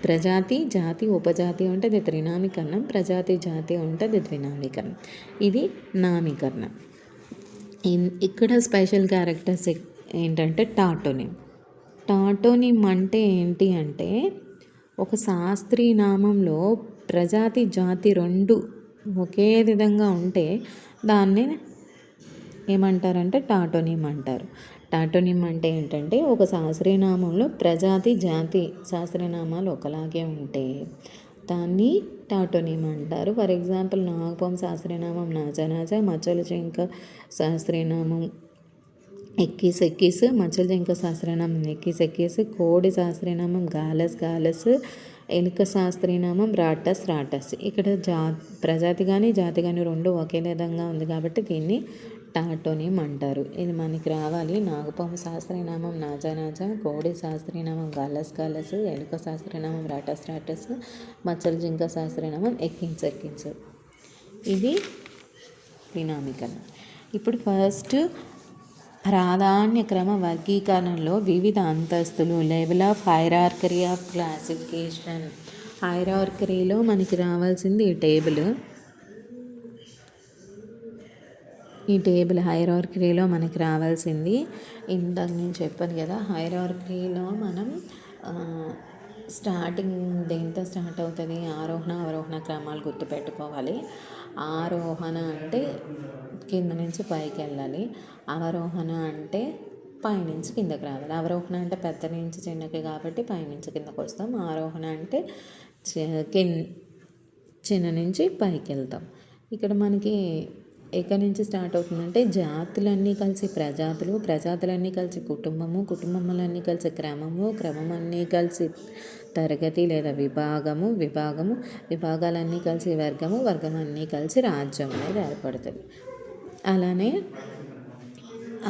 [SPEAKER 1] ప్రజాతి, జాతి, ఉపజాతి ఉంటే అది త్రినామీకరణం. ప్రజాతి, జాతి ఉంటే అది ద్వినామీకరణం. ఇది నామీకరణం. ఇక్కడ స్పెషల్ క్యారెక్టర్స్ ఏంటంటే టాటోనిమ్ అంటే ఏంటి అంటే ఒక శాస్త్రీయ నామంలో ప్రజాతి, జాతి 2 ఒకే విధంగా ఉంటే దాన్ని ఏమంటారంటే టాటోనిమ్ అంటారు. టాటోనిమ్ అంటే ఏంటంటే ఒక శాస్త్రీయనామంలో ప్రజాతి, జాతి శాస్త్రీయనామాలు ఒకలాగే ఉంటే దాన్ని టాటోనిమ్ అంటారు. ఫర్ ఎగ్జాంపుల్ నాగపాము శాస్త్రీయనామం నాజా, మచ్చల జింక శాస్త్రీయనామం ఎక్కిస్, మచ్చల జింక శాస్త్రీయనామం ఎక్కిస్, కోడి శాస్త్రీయనామం గాలస్, ఎలుక శాస్త్రీయనామం రాటస్. ఇక్కడ ప్రజాతి కానీ జాతి కానీ 2 ఒకే విధంగా ఉంది కాబట్టి దీన్ని టాటోనిమ్ అంటారు. ఇది మనకి రావాలి. నాగపాము శాస్త్రీయనామం నాజా, కోడి శాస్త్రీయనామం గాలస్, ఎలుక శాస్త్రీయనామం రాటస్, మచ్చల జింక శాస్త్రీయనామం ఎక్కిన్స్. ఇది ద్వినామీకరణం. ఇప్పుడు ఫస్ట్ ప్రాధాన్య క్రమ వర్గీకరణలో వివిధ అంతస్తులు, level of hierarchy of classification. హైరార్కీలో మనకి రావాల్సింది ఈ టేబుల్ హైరార్కీలో మనకి రావాల్సింది ఇందాక నేను చెప్పాను కదా. హైరార్కీలో మనం స్టార్టింగ్ దేంతో స్టార్ట్ అవుతుంది, ఆరోహణ అవరోహణ క్రమాలు గుర్తుపెట్టుకోవాలి. ఆరోహణ అంటే కింద నుంచి పైకి వెళ్ళాలి. అవరోహణ అంటే పైనుంచి కిందకి రావాలి. అవరోహణ అంటే పెద్ద నుంచి చిన్నకి కాబట్టి పైనుంచి కిందకి వస్తాం. ఆరోహణ అంటే చిన్న నుంచి పైకి వెళ్తాం. ఇక్కడ మనకి ఎక్కడి నుంచి స్టార్ట్ అవుతుందంటే జాతులన్నీ కలిసి ప్రజాతులన్నీ కలిసి కుటుంబములన్నీ కలిసి క్రమం అన్నీ కలిసి తరగతి లేదా విభాగము, విభాగాలన్నీ కలిసి వర్గం అన్నీ కలిసి రాజ్యం అనేది ఏర్పడుతుంది. అలానే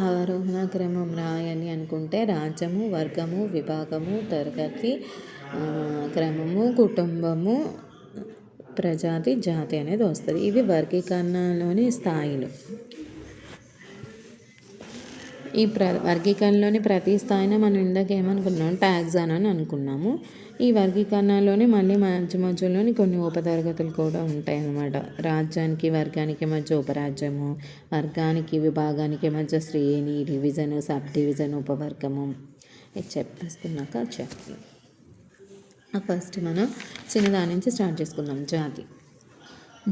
[SPEAKER 1] ఆరోహణ క్రమం రాయాలి అనుకుంటే రాజ్యము, వర్గము, విభాగము, తరగతి, క్రమము, కుటుంబము, ప్రజాతి, జాతి అనేది వస్తుంది. ఇవి వర్గీకరణలోని స్థాయిలు. ఈ వర్గీకరణలోని ప్రతి స్థాయిని మనం ఇందాక ఏమనుకున్నాం, ట్యాక్సాన్ అని అనుకున్నాము. ఈ వర్గీకరణలోని మళ్ళీ మధ్యలోని కొన్ని ఉపతరగతులు కూడా ఉంటాయి అన్నమాట. రాజ్యానికి, వర్గానికి మధ్య ఉపరాజ్యము, వర్గానికి, విభాగానికి మధ్య శ్రేణి, డివిజన్, సబ్ డివిజన్, ఉపవర్గము. ఇది చెప్పేసుకున్నాక చెప్తాను. ఫస్ట్ మనం చిన్నదాని నుంచి స్టార్ట్ చేసుకుందాం.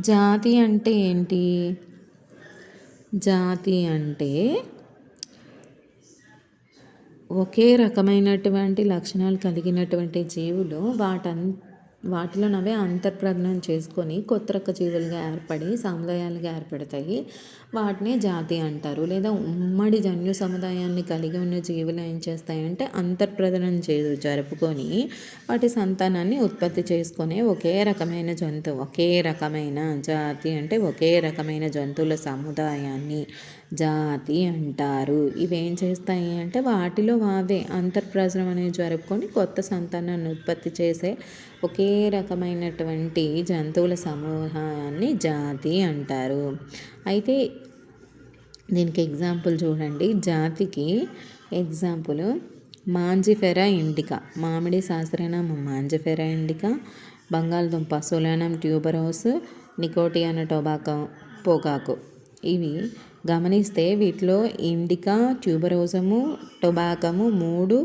[SPEAKER 1] జాతి అంటే ఏంటి? జాతి అంటే ఒకే రకమైనటువంటి లక్షణాలు కలిగినటువంటి జీవులు వాటిలోనవే అంతర్ప్రదనం చేసుకొని కొత్త రక జీవులుగా ఏర్పడి సముదాయాలుగా ఏర్పడతాయి. వాటిని జాతి అంటారు. లేదా ఉమ్మడి జన్యు సముదాయాన్ని కలిగి ఉన్న జీవులు ఏం చేస్తాయంటే అంతర్ప్రదనం జరుపుకొని వాటి సంతానాన్ని ఉత్పత్తి చేసుకునే ఒకే రకమైన జంతువు, ఒకే రకమైన జాతి అంటే ఒకే రకమైన జంతువుల సముదాయాన్ని జాతి అంటారు. ఇవేం చేస్తాయి అంటే వాటిలో అవే అంతర్ప్రజనం అనేది జరుపుకొని కొత్త సంతానాన్ని ఉత్పత్తి చేసే ఒకే రకమైనటువంటి జంతువుల సమూహాన్ని జాతి అంటారు. అయితే దీనికి ఎగ్జాంపుల్ చూడండి. జాతికి ఎగ్జాంపుల్ మాంజిఫెరా ఇండికా, మామిడి శాస్త్రనామం మాంజిఫెరా ఇండికా, బంగాళదుంప సోలానం ట్యూబరోస్, నికోటియానా టొబాకో పొగాకు. ఇవి గమనిస్తే వీటిలో ఇండికా, ట్యూబరోసము, టొబాకము 3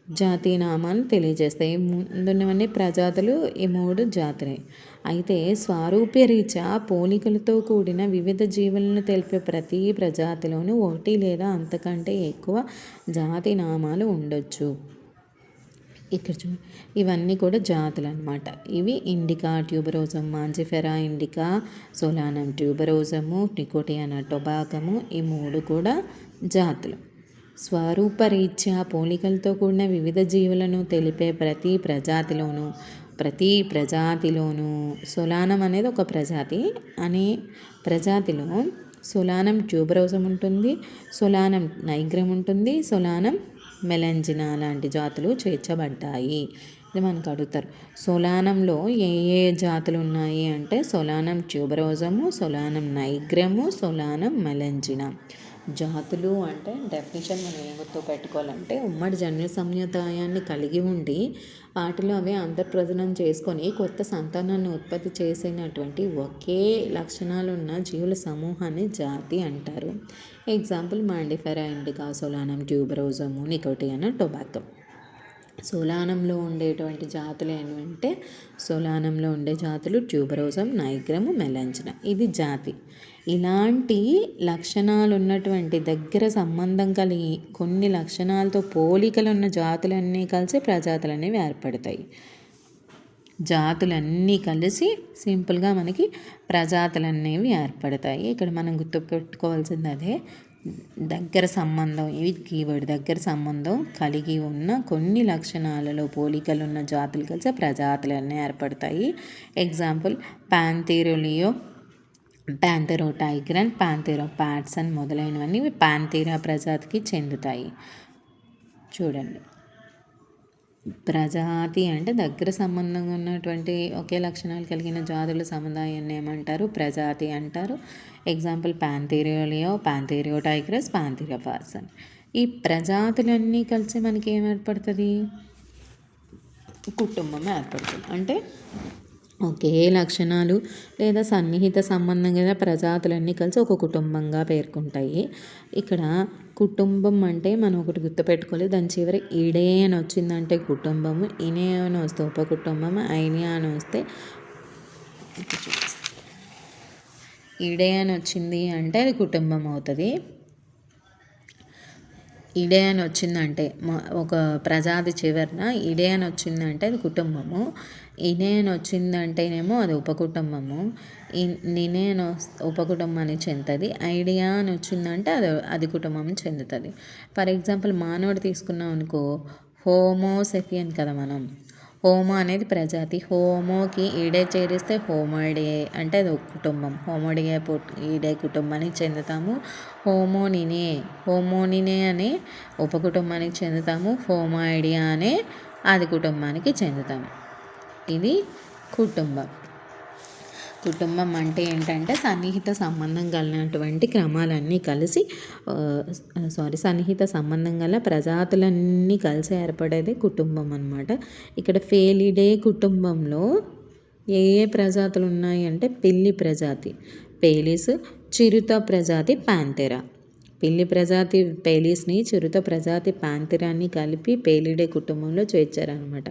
[SPEAKER 1] జాతి నామాలు తెలియజేస్తాయి. ముందున్నవన్నీ ప్రజాతులు, ఈ 3 జాతులే. అయితే స్వారూప్యరీత్యా పోలికలతో కూడిన వివిధ జీవులను తెలిపే ప్రతి ప్రజాతిలోనూ 1 లేదా అంతకంటే ఎక్కువ జాతి నామాలు ఉండొచ్చు. ఇక్కడ ఇవన్నీ కూడా జాతులు అన్నమాట. ఇవి indica, tuberosum, mangifera indica, solanum tuberosum, nicotiana tabacum, ఈ 3 కూడా జాతులు. స్వరూపరీత్యా పోలికలతో కూడిన వివిధ జీవులను తెలిపే ప్రతి ప్రజాతిలోనూ సోలానం అనేది ఒక ప్రజాతి. అనే ప్రజాతిలో సోలానం ట్యూబరోజం ఉంటుంది, సోలానం నైగ్రం ఉంటుంది, సోలానం మెలంజినా లాంటి జాతులు చేర్చబడ్డాయి. ఇది మనకు అడుగుతారు. సోలానంలో ఏ ఏ జాతులు ఉన్నాయి అంటే సోలానం ట్యూబరోజము, సోలానం నైగ్రము, సోలానం మెలంజినా. జాతులు అంటే డెఫినేషన్ మనం ఏం గుర్తు పెట్టుకోవాలంటే ఉమ్మడి జన్యు సముదాయాన్ని కలిగి ఉండి వాటిలో అవే అంతర్ప్రజనం చేసుకొని కొత్త సంతానాన్ని ఉత్పత్తి చేసినటువంటి ఒకే లక్షణాలు ఉన్న జీవుల సమూహాన్ని జాతి అంటారు. Example mangifera indica, solanum tuberosum, nicotiana tabacum. సోలానంలో ఉండేటువంటి జాతులు ఏంటంటే సోలానంలో ఉండే జాతులు ట్యూబరోజం, నైగ్రము, మెలంజినా. ఇది జాతి. ఇలాంటి లక్షణాలు ఉన్నటువంటి దగ్గర సంబంధం కలిగి కొన్ని లక్షణాలతో పోలికలు ఉన్న జాతులన్నీ కలిసి ప్రజాతులు అనేవి ఏర్పడతాయి. జాతులన్నీ కలిసి సింపుల్గా మనకి ప్రజాతులు అనేవి ఏర్పడతాయి. ఇక్కడ మనం గుర్తుపెట్టుకోవాల్సింది అదే దగ్గర సంబంధం. ఇవి కీవర్డ్. దగ్గర సంబంధం కలిగి ఉన్న కొన్ని లక్షణాలలో పోలికలు ఉన్న జాతులు కలిసి ప్రజాతులన్నీ ఏర్పడతాయి. ఎగ్జాంపుల్ ప్యాంథీరోలియో, ప్యాంథెరో టైగ్రన్, ప్యాంథెరో ప్యాట్సన్ మొదలైనవన్నీ ప్యాంథీరా ప్రజాతికి చెందుతాయి. చూడండి, ప్రజాతి అంటే దగ్గర సంబంధంగా ఉన్నటువంటి ఒకే లక్షణాలు కలిగిన జాతుల సముదాయాన్ని ఏమంటారు? ప్రజాతి అంటారు. Example panthera leo, panthera tigris, panthera pardus. ఈ ప్రజాతులన్నీ కలిసి మనకి ఏం ఏర్పడుతుంది? కుటుంబం ఏర్పడుతుంది. అంటే ఒకే లక్షణాలు లేదా సన్నిహిత సంబంధం గల ప్రజాతులన్నీ కలిసి ఒక కుటుంబంగా పేర్కొంటాయి. ఇక్కడ కుటుంబం అంటే మనం ఒకటి గుర్తుపెట్టుకోవాలి. దాని చివరి ఇడే అని వచ్చిందంటే కుటుంబము, ఇనే అని వస్తే ఉపకుటుంబము, ఐనియా అని వస్తే ఇడే అని వచ్చింది అంటే అది కుటుంబం అవుతుంది. ఇడే అని వచ్చిందంటే ఒక ప్రజాతి చివరన ఇడే అని వచ్చిందంటే అది కుటుంబము, ఇనే అని వచ్చిందంటేనేమో అది ఉపకుటుంబము, నినే అని ఉపకుటుంబానికి చెందుతుంది, ఐడియా అని వచ్చిందంటే అది కుటుంబం చెందుతుంది. ఫర్ ఎగ్జాంపుల్ మానవుడు తీసుకున్నాం అనుకో, హోమోసెపియన్ కదా మనం. హోమో అనేది ప్రజాతి. హోమోకి ఈడే చేరిస్తే హోమోయిడే అంటే అది ఒక కుటుంబం. హోమోడిగే ఈడే కుటుంబానికి చెందుతాము. హోమోనినే అనే ఉపకుటుంబానికి చెందుతాము. హోమోయిడియా అనే ఆది కుటుంబానికి చెందుతాము. ఇది కుటుంబం. కుటుంబం అంటే ఏంటంటే సన్నిహిత సంబంధం కలిగినటువంటి క్రమాలన్నీ కలిసి సన్నిహిత సంబంధం గల ప్రజాతులన్నీ కలిసి ఏర్పడేదే కుటుంబం అన్నమాట. ఇక్కడ ఫెలిడే కుటుంబంలో ఏ ఏ ప్రజాతులు ఉన్నాయి అంటే పిల్లి ప్రజాతి పేలిస్, చిరుత ప్రజాతి ప్యాంథెరా. పిల్లి ప్రజాతి పేలిస్ని చిరుత ప్రజాతి పాంతిరాన్ని కలిపి పేలిడే కుటుంబంలో చేర్చారనమాట.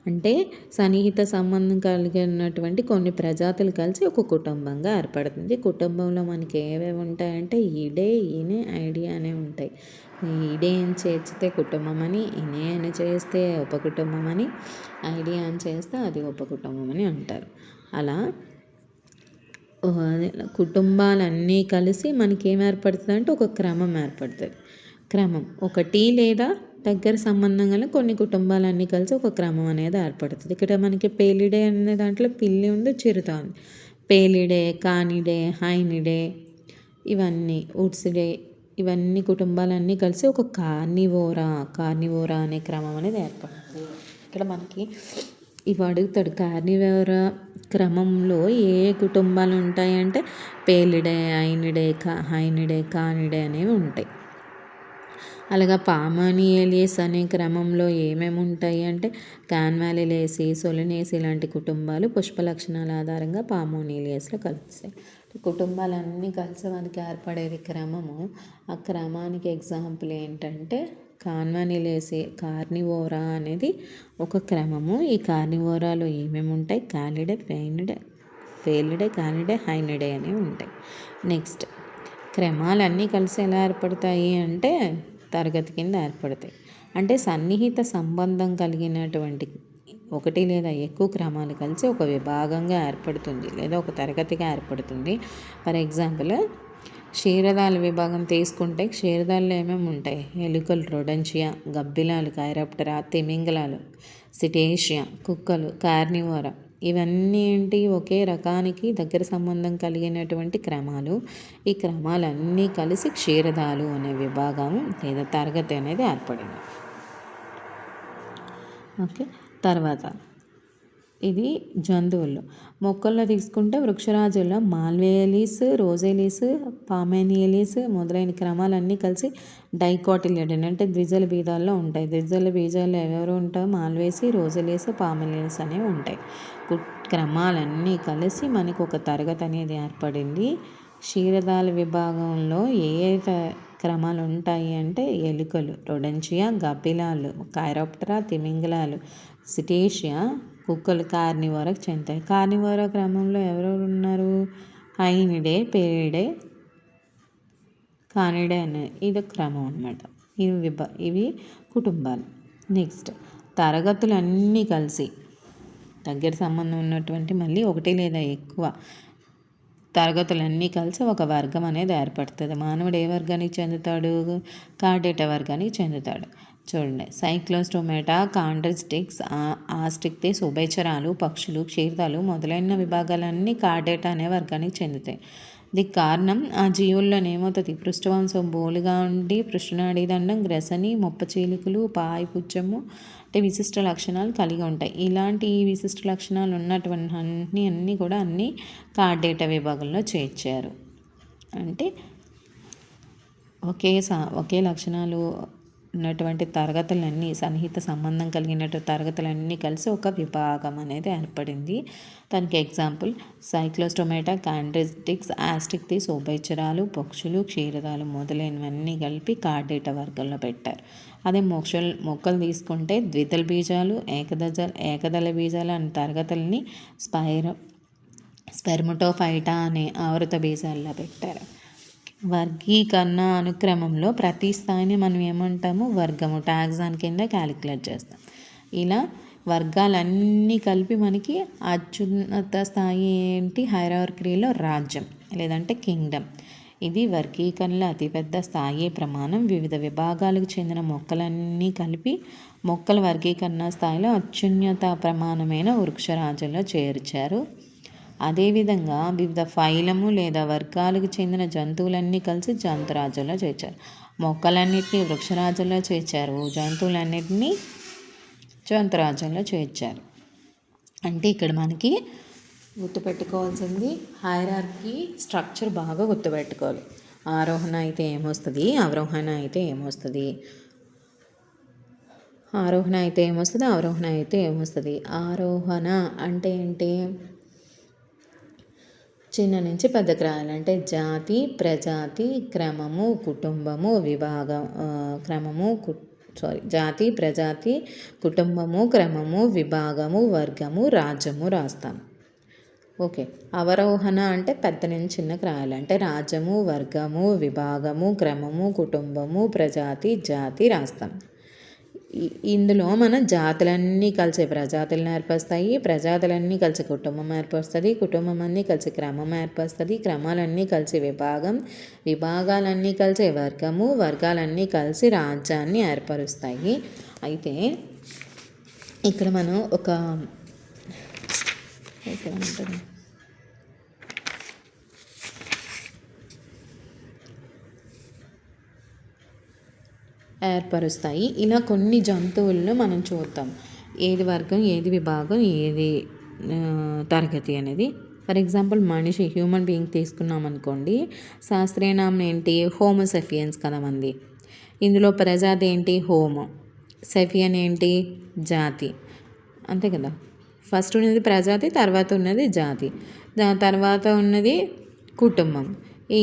[SPEAKER 1] అంటే సన్నిహిత సంబంధం కలిగినటువంటి కొన్ని ప్రజాతులు కలిసి ఒక కుటుంబంగా ఏర్పడుతుంది. కుటుంబంలో మనకి ఏవేవి ఉంటాయంటే ఈడే, ఈనే, ఐడియా అనేవి ఉంటాయి. ఈడే అని చేర్చితే కుటుంబం అని, ఇనే అని చేస్తే ఉపకుటుంబం అని, ఐడియా అని చేస్తే అది ఉపకుటుంబం అని అంటారు. అలా కుటుంబాలన్నీ కలిసి మనకి ఏం ఏర్పడుతుంది అంటే ఒక క్రమం ఏర్పడుతుంది. క్రమం ఒకటి లేదా దగ్గర సంబంధం గల కొన్ని కుటుంబాలన్నీ కలిసి ఒక క్రమం అనేది ఏర్పడుతుంది. ఇక్కడ మనకి పేలిడే అనే దాంట్లో పిల్లి ఉంది, చిరుత ఉంది. పేలిడే, కానిడే, హైనిడే, ఇవన్నీ ఉడ్సిడే, ఇవన్నీ కుటుంబాలన్నీ కలిసి ఒక కార్నివోరా అనే క్రమం అనేది ఏర్పడుతుంది. ఇక్కడ మనకి ఇవి అడుగుతాడు, కార్నివోరా క్రమంలో ఏ కుటుంబాలు ఉంటాయంటే పేలిడే, హైనిడే, కానిడే అనేవి ఉంటాయి. అలాగా పామోనియేలియస్ అనే క్రమంలో ఏమేమి ఉంటాయి అంటే కాన్వాలిలేసి, సొలినేసి ఇలాంటి కుటుంబాలు పుష్ప లక్షణాల ఆధారంగా పామోనియేలియస్లో కలుస్తాయి. కుటుంబాలన్నీ కలిసి మనకి ఏర్పడేది క్రమము. ఆ క్రమానికి ఎగ్జాంపుల్ ఏంటంటే కార్నివోరా అనేది ఒక క్రమము. ఈ కార్నివోరాలో ఏమేమి ఉంటాయి? పేలిడే, కానిడే, హైనిడే అనేవి ఉంటాయి. నెక్స్ట్, క్రమాలన్నీ కలిసి ఎలా ఏర్పడతాయి అంటే తరగతి కింద ఏర్పడతాయి. అంటే సన్నిహిత సంబంధం కలిగినటువంటి ఒకటి లేదా ఎక్కువ క్రమాలు కలిసి ఒక విభాగంగా ఏర్పడుతుంది లేదా ఒక తరగతిగా ఏర్పడుతుంది. ఫర్ ఎగ్జాంపుల్ క్షీరదాల విభాగం తీసుకుంటే క్షీరదాల్లో ఏమేమి ఉంటాయి? ఎలుకలు రొడెన్షియా, గబ్బిలాలు కైరాప్టెరా, తిమింగలాలు సిటేషియా, కుక్కలు కార్నివోరా, ఇవన్నీ ఏంటి? ఒకే రకానికి దగ్గర సంబంధం కలిగినటువంటి క్రమాలు. ఈ క్రమాలన్నీ కలిసి క్షీరదాలు అనే విభాగం లేదా తరగతి అనేది ఏర్పడింది. ఓకే, తర్వాత ఇది జంతువుల్లో. మొక్కల్లో తీసుకుంటే వృక్షరాజుల్లో మాల్వేలిస్, రోజేలిస్, పామేనియలిస్ మొదలైన క్రమాలన్నీ కలిసి డైకోటిలిడన్ అంటే ద్విజల బీజాల్లో ఉంటాయి. ద్విజల బీజాల్లో ఎవరు ఉంటారు? మాల్వేసి, రోజేలిస్, పామేనియలిస్ అనేవి ఉంటాయి. క్రమాలన్నీ కలిసి మనకు ఒక తరగతి అనేది ఏర్పడింది. క్షీరదాల విభాగంలో ఏ క్రమాలు ఉంటాయి అంటే ఎలుకలు రొడెన్షియా, గబ్బిలాలు కైరాప్టెరా, తిమింగలాలు సిటేషియా, కుక్కలు కార్నివోరాకు చెందుతాయి. కార్నివోరా క్రమంలో ఎవరెవరు ఉన్నారు? హైనిడే, పేలిడే, కానిడే అనేది ఇది క్రమం అనమాట. ఇవి కుటుంబాలు. నెక్స్ట్, తరగతులన్నీ కలిసి దగ్గర సంబంధం ఉన్నటువంటి మళ్ళీ ఒకటి లేదా ఎక్కువ తరగతులన్నీ కలిసి ఒక వర్గం అనేది ఏర్పడుతుంది. మానవుడు ఏ వర్గానికి చెందుతాడు? కార్డేటా వర్గానికి చెందుతాడు. చూడండి, సైక్లోస్టోమేటా, కాండ్రిస్టిక్స్, ఆస్ట్రిక్టిస్, ఉభయచరాలు, పక్షులు, క్షీరదాలు మొదలైన విభాగాలన్నీ కార్డేటా అనే వర్గానికి చెందుతాయి. దీనికి కారణం ఆ జీవుల్లోనే ఏమవుతుంది? పృష్ఠవంశం బోలుగా ఉండి పృష్ఠనాడీదండం, గ్రసని, మొప్పచీలికలు, పాయిపుచ్చము అంటే విశిష్ట లక్షణాలు కలిగి ఉంటాయి. ఇలాంటి విశిష్ట లక్షణాలు ఉన్నటువంటి అన్నీ కూడా అన్ని కార్డేటా విభాగంలో చేర్చారు. అంటే ఒకే లక్షణాలు ఉన్నటువంటి తరగతులన్నీ సన్నిహిత సంబంధం కలిగినటువంటి తరగతులన్నీ కలిసి ఒక విభాగం అనేది ఏర్పడింది. దానికి ఎగ్జాంపుల్ సైక్లోస్టోమేటా, కాండ్రిస్టిక్స్, ఆస్ట్రిక్టిస్, ఉభయచరాలు, పక్షులు, క్షీరదాలు మొదలైనవన్నీ కలిపి కార్డేటా వర్గంలో పెట్టారు. అదే మొక్కలు తీసుకుంటే ద్విదళ బీజాలు, ఏకదళ బీజాలు అనే తరగతులని స్పెర్మటోఫైటా అనే ఆవృత బీజాల్లో పెట్టారు. వర్గీకరణ అనుక్రమంలో ప్రతి స్థాయిని మనం ఏమంటాము? వర్గము, టాక్సాన్ కింద క్యాలిక్యులేట్ చేస్తాం. ఇలా వర్గాలన్నీ కలిపి మనకి అత్యున్నత స్థాయి ఏంటి? హైరార్కీలో రాజ్యం లేదంటే కింగ్డమ్. ఇది వర్గీకరణలో అతిపెద్ద స్థాయి ప్రమాణం. వివిధ విభాగాలకు చెందిన మొక్కలన్నీ కలిపి మొక్కల వర్గీకరణ స్థాయిలో అత్యున్నత ప్రమాణమైన వృక్షరాజుల్లో చేర్చారు. అదేవిధంగా వివిధ ఫైలము లేదా వర్గాలకు చెందిన జంతువులన్నీ కలిసి జంతురాజుల్లో చేర్చారు. మొక్కలన్నిటినీ వృక్షరాజుల్లో చేర్చారు, జంతువులన్నిటినీ జంతురాజుల్లో చేర్చారు. అంటే ఇక్కడ మనకి గుర్తుపెట్టుకోవాల్సింది హైరార్కీ స్ట్రక్చర్ బాగా గుర్తుపెట్టుకోవాలి. ఆరోహణ అయితే ఏమొస్తుంది, అవరోహణ అయితే ఏమొస్తుంది, అవరోహణ అయితే ఏమొస్తుంది. ఆరోహణ అంటే ఏంటి? చిన్న నుంచి పెద్దకి రాయాలంటే జాతి, ప్రజాతి, క్రమము, కుటుంబము, విభాగం జాతి, ప్రజాతి, కుటుంబము, క్రమము, విభాగము, వర్గము, రాజ్యము రాస్తాం. ఓకే. అవరోహణ అంటే పెద్ద నుంచి చిన్నకి రాయాలి. అంటే రాజ్యము, వర్గము, విభాగము, క్రమము, కుటుంబము, ప్రజాతి, జాతి రాస్తాం. ఇందులో మన జాతులన్నీ కలిసి ప్రజాతులను ఏర్పరుస్తాయి, ప్రజాతులన్నీ కలిసి కుటుంబం ఏర్పరుస్తుంది, కుటుంబం అన్నీ కలిసి క్రమం ఏర్పరుస్తుంది, క్రమాలన్నీ కలిసి విభాగం, విభాగాలన్నీ కలిసి వర్గము, వర్గాలన్నీ కలిసి రాజ్యాన్ని ఏర్పరుస్తాయి. అయితే ఇక్కడ మనం ఒక ఏర్పరుస్తాయి. ఇలా కొన్ని జంతువులను మనం చూద్దాం, ఏది వర్గం, ఏది విభాగం, ఏది తరగతి అనేది. ఫర్ ఎగ్జాంపుల్ మనిషి, హ్యూమన్ బీయింగ్ తీసుకున్నాం అనుకోండి, శాస్త్రీయ నామం ఏంటి? హోమో సెఫియన్స్ కదా మంది. ఇందులో ప్రజాతి ఏంటి? హోమో. సెఫియన్ ఏంటి? జాతి. అంతే కదా. ఫస్ట్ ఉన్నది ప్రజాతి, తర్వాత ఉన్నది జాతి, దాని తర్వాత ఉన్నది కుటుంబం. ఈ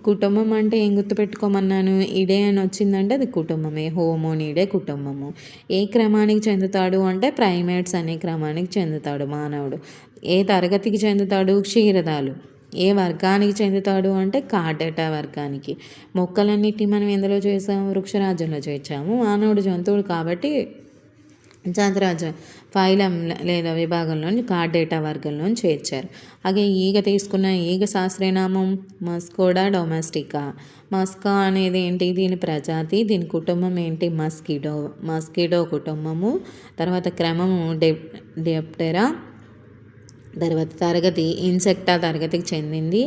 [SPEAKER 1] కుటుంబం అంటే ఏం గుర్తుపెట్టుకోమన్నాను? ఇడే అని వచ్చిందంటే అది కుటుంబమే. హోమోనిడే కుటుంబము. ఏ క్రమానికి చెందుతాడు అంటే ప్రైమేట్స్ అనే క్రమానికి చెందుతాడు మానవుడు. ఏ తరగతికి చెందుతాడు? క్షీరదాలు. ఏ వర్గానికి చెందుతాడు అంటే కార్డేటా వర్గానికి. మొక్కలన్నిటిని మనం ఎందులో చేసాము? వృక్షరాజ్యంలో చేర్చాము. మానవుడు జంతువుడు కాబట్టి జాతిరాజ్యం ఫైలం లేదా విభాగంలోని కార్డేటా వర్గంలో చేర్చారు. అలాగే ఈగ తీసుకున్న ఈగ శాస్త్రీయనామం మస్కోడా డొమెస్టికా. మస్కా అనేది ఏంటి? దీని ప్రజాతి, దీని కుటుంబం ఏంటి? మస్కిడో కుటుంబము. తర్వాత క్రమము డెప్టెరా. తర్వాత తరగతి ఇన్సెక్టా తరగతికి చెందింది.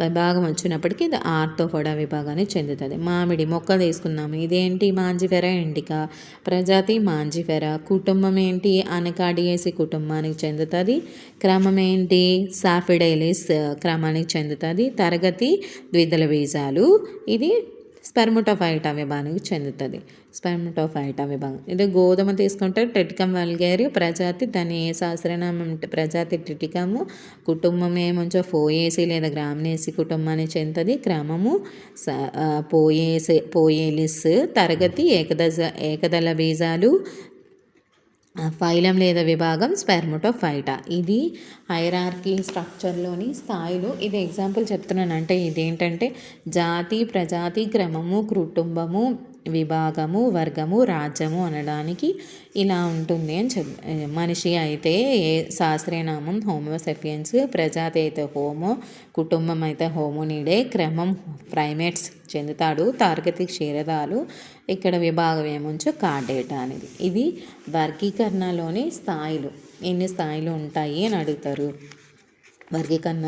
[SPEAKER 1] విభాగం వచ్చినప్పటికీ ఇది ఆర్థోపోడా విభాగానికి చెందుతుంది. మామిడి మొక్క తీసుకుందాము, ఇదేంటి? Mangifera indica. ప్రజాతి మాంజిఫెరా. కుటుంబం ఏంటి? అనకాడియేసి కుటుంబానికి చెందుతుంది. క్రమం ఏంటి? సాఫిడైలిస్ క్రమానికి చెందుతుంది. తరగతి ద్విదళ బీజాలు. ఇది స్పెర్మటోఫైటా విభాగానికి చెందుతుంది. స్పెర్మటోఫైటా విభాగం. ఇది గోధుమ తీసుకుంటే టెటికమ్ వల్గేరి. ప్రజాతి దాని శాస్త్రనామం ప్రజాతి టెటికము. కుటుంబం ఏముంచో ఫోయేసి లేదా గ్రామినేసి కుటుంబానికి చెందుతుంది. క్రమము పోయేలిస్. తరగతి ఏకదళ బీజాలు. ఫైలం లేదా విభాగం స్పెర్మటోఫైటా. ఇది హైరార్కీ స్ట్రక్చర్లోని స్థాయిలు. ఇది ఎగ్జాంపుల్ చెప్తున్నాను. అంటే ఇదేంటంటే జాతి, ప్రజాతి, క్రమము, కుటుంబము, విభాగము, వర్గము, రాజ్యము అనడానికి ఇలా ఉంటుంది అని మనిషి అయితే శాస్త్రీయనామం హోమో సెఫియన్స్, ప్రజాతి అయితే హోమో, కుటుంబం అయితే హోమోనిడే, క్రమం ప్రైమేట్స్ చెందుతాడు, తరగతి క్షీరదాలు, ఇక్కడ విభాగం ఏముంచో కార్డేటా అనేది. ఇది వర్గీకరణలోని స్థాయిలు. ఎన్ని స్థాయిలు ఉంటాయి అని అడుగుతారు. వర్గీకరణ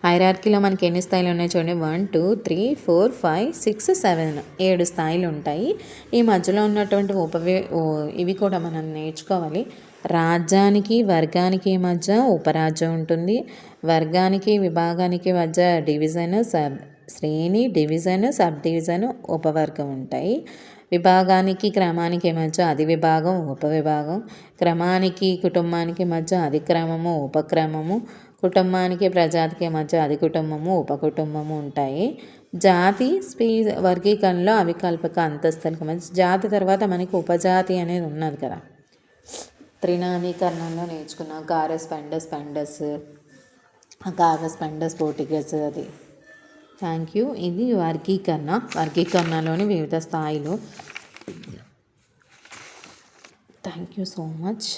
[SPEAKER 1] హైరార్కీలో మనకి ఎన్ని స్థాయిలు ఉన్నాయి చూడండి. 1 2 3 4 5 6 7 7 స్థాయిలు ఉంటాయి. ఈ మధ్యలో ఉన్నటువంటి ఇవి కూడా మనం నేర్చుకోవాలి. రాజ్యానికి వర్గానికి మధ్య ఉపరాజ్యం ఉంటుంది. వర్గానికి విభాగానికి మధ్య డివిజన్, శ్రేణి, డివిజన్, సబ్ డివిజన్, ఉపవర్గం ఉంటాయి. విభాగానికి క్రమానికి మధ్య అధివిభాగం, ఉపవిభాగం. క్రమానికి కుటుంబానికి మధ్య అధిక్రమము, ఉపక్రమము. కుటుంబానికి ప్రజాతికి మధ్య అధికుటుంబము, ఉపకుటుంబము ఉంటాయి. జాతి వర్గీకరణలో అవికల్పక అంతస్తులకు మధ్య జాతి తర్వాత మనకి ఉపజాతి అనేది ఉన్నది కదా. త్రినామీకరణలో నేర్చుకున్నాం. గారస్ పెండస్ పోర్టిగస్ అది. Thank you. ఇది వర్గీకరణలోని వివిధ స్థాయిలు. Thank you so much.